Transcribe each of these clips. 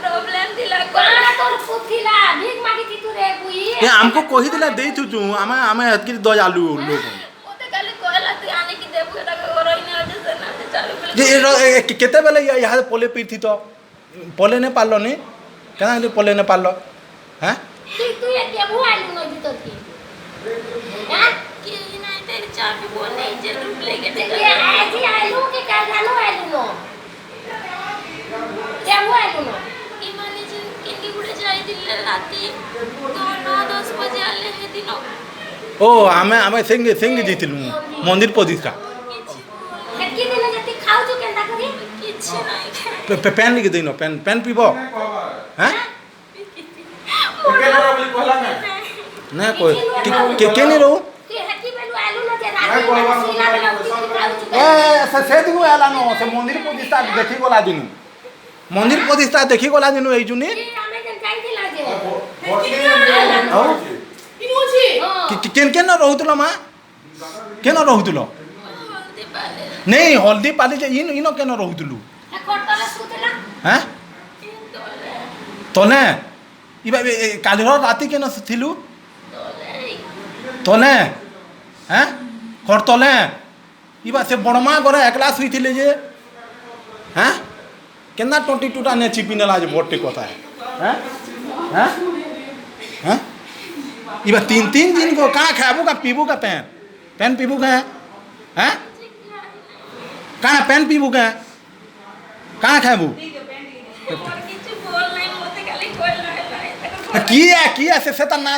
problem दिला कोना तोर पुथिला भीख मागी थी तू रे बुई ये हमको कही दिला दे थु हमें हमें हतकी दयालु लोग ओते खाली कहला तू आने की देबू एटा करई न जे ना चालू ये केते बेले यहाँ पले पीथी तो पले ने पारलो नी केना पले ने पारलो हैं तू ये देबू आलू न भीतर की हां कि नहीं तेरी चाबी बोल नहीं जे डुप्लीकेट ये आजी आलू के का जानो आलू नो देबू आलू नो ई माने जे किंदी गुडे जाई दिले राती 9-10 बजे आले हे दिनो ओ हमें सिंग जीतिलु मंदिर प्रतिष्ठा हेकी दिन जति खाउ छु केनता करी किछ नाही पेन लिख देनो पेन पीबो हैं ना कोई के नहीं रहू हेकी बेलु आलू न जे राती सीला बेला खाउ छु से दिनु आला नो से मंदिर प्रतिष्ठा देखि गला दिनु मंदिर प्रतिष्ठा देखि गला दिनु एई जुनी हमें जन जाई दिला जे और केन रहुतलो माँ केन रहुतलो नहीं हल्दी पाली जे इनो केन रहुतलु हैं तोने इबा काली राती केन थिलु तोने हैं खर तोले इबा से बड़मा गरे एकला सुई थिले जे हैं केना टोटी टूटा ने चिपिनेला जे बोटे कोता है हैं हैं इबा 3 दिन को कहाँ खाबू का पीबू का पेन पीबू का हैं कहाँ पेन पीबू का कहाँ खाबू किया से सेता ना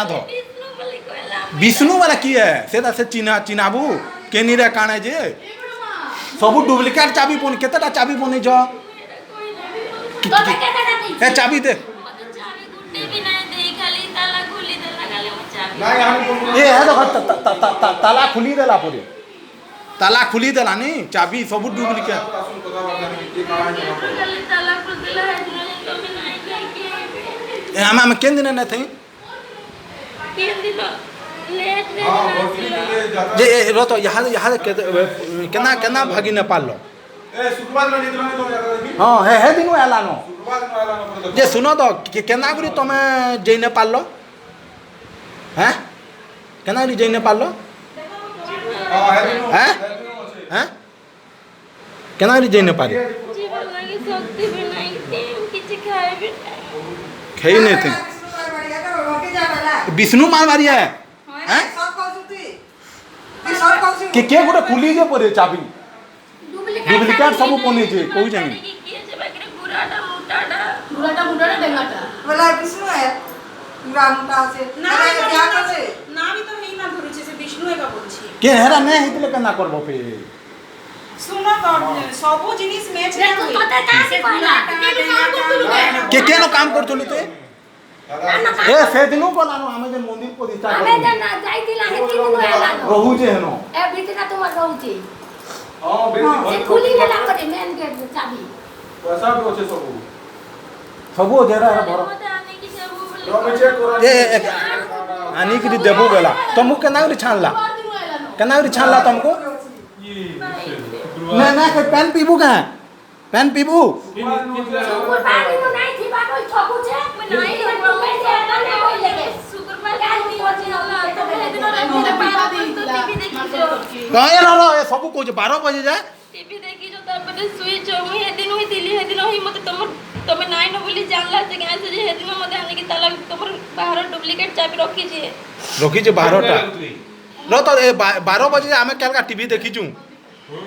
धर विष्णु वाला किया सेता से चिनाबू केनी रे काणे जे सबू डुप्लीकेट चाबी बन केतेटा चाबी बने जो ए चाबी दे ये है तो ताला खुली देला पड़े ताला खुली देला नहीं चाबी सब डुप्लीकेट हम केन दिन न थे जे रो तो यहाँ केना भागी नेपाल लो हाँ है दिन आला नो जे सुनो तो केना करी तमे जे नेपाल लो हैं केना करी जे नेपाल लो हैं हैं केना करी जे नेपाल खाई नहीं थे विष्णु मारवारी है हैं के गोटे खुली जे परे चाबी डुप्लीकेट सब कोनी जे कोई जानी गुराटा मुटाटा डेंगाटा बोला विष्णु है मुटा আছে না क्या करे না আমি তো হেই না ধরেছে যে বিষ্ণু একা বলছি के हेरा नहीं हितले केना करबो पे सुनो तो सब जिनिस मैच रे तू तो कहां से कहला के केनो काम करथुलु ते ए से दिनु बोलानो हमें जे मंदिर प्रतिष्ठा हमें जन जाई दिला हेती दिन आला रहू जे हनो ए बितना तुम रहू छी हां बेटी से खुली गेला करे मेन गेट चाबी पैसा भी होचे सबो जेरा है भरो ए आनी की देबो बेला तुमको केना करी छानला तुमको ना के पेन पीबू का पेन पीबू सुकुर पानी में नहीं थी बा कोई ठोकू छे नहीं में से ना कोई लेके सुकुर पानी में पहुंची होला तो टीवी देखी जो कहे रो ए सब को 12 बजे जाए टीवी देखी जो तापरे सुई जो मुई हे दिन होई मते तमे नाइ न बोली जानला से गाय से जे हे दिन मते आने की ताला तमर बाहर डुप्लीकेट चाबी रखी जे 12टा रो तो 12 बजे हमें केलका टीवी देखी छु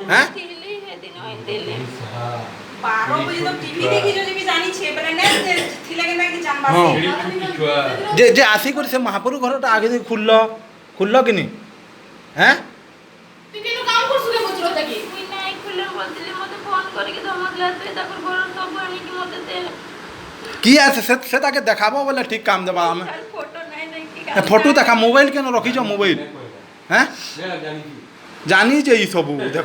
हैं दिल्ली हे दिन होई दिल्ली 12 बजे तो टीवी देखी जो भी जानी छे बले ने थिले के ना कि जानबा जे आसी कर से महापुर घरटा आगे खुल्लो कि नहीं हैं तिकेनु काम कर सुले बचरो तकी कोई नाइ खुल्लो बोलतिले मते फोन करके धमक लाते ताकर घर सब आनी कि मते दे किया से ताके देखाबो बोले ठीक काम देबा हमें फोटो नहीं फोटो देखा मोबाइल केन रखी जो मोबाइल हैं जानी जे ई सब देखो